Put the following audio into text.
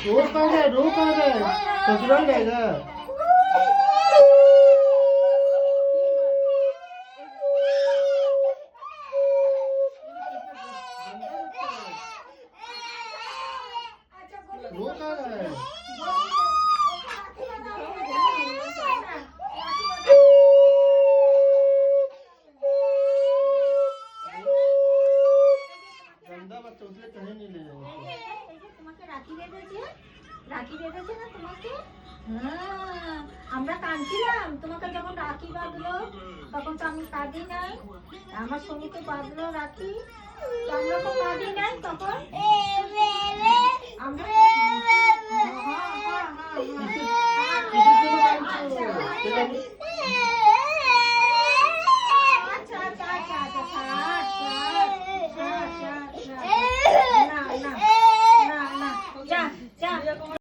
रोज कहाँ गए, रोज कहाँ गए? ससुराल गएगा? रोज कहाँ गए? गंदा बच्चा उसने कहीं नहीं ले जाएंगे। তোমাকে রাখি বেঁধেছে না তোমাকে? হ্যাঁ, আমরা কাঁদছিলাম তোমাকে যখন রাখি বাঁধলো, তখন তো আমি কাঁদি নাই। আমার সঙ্গে তো বাঁধলো রাখি, তো আমরা তো কাঁদি নাই তখন। আমরা আচ্ছা আচ্ছা আচ্ছা আচ্ছা আচ্ছা, না না না না, যা যা।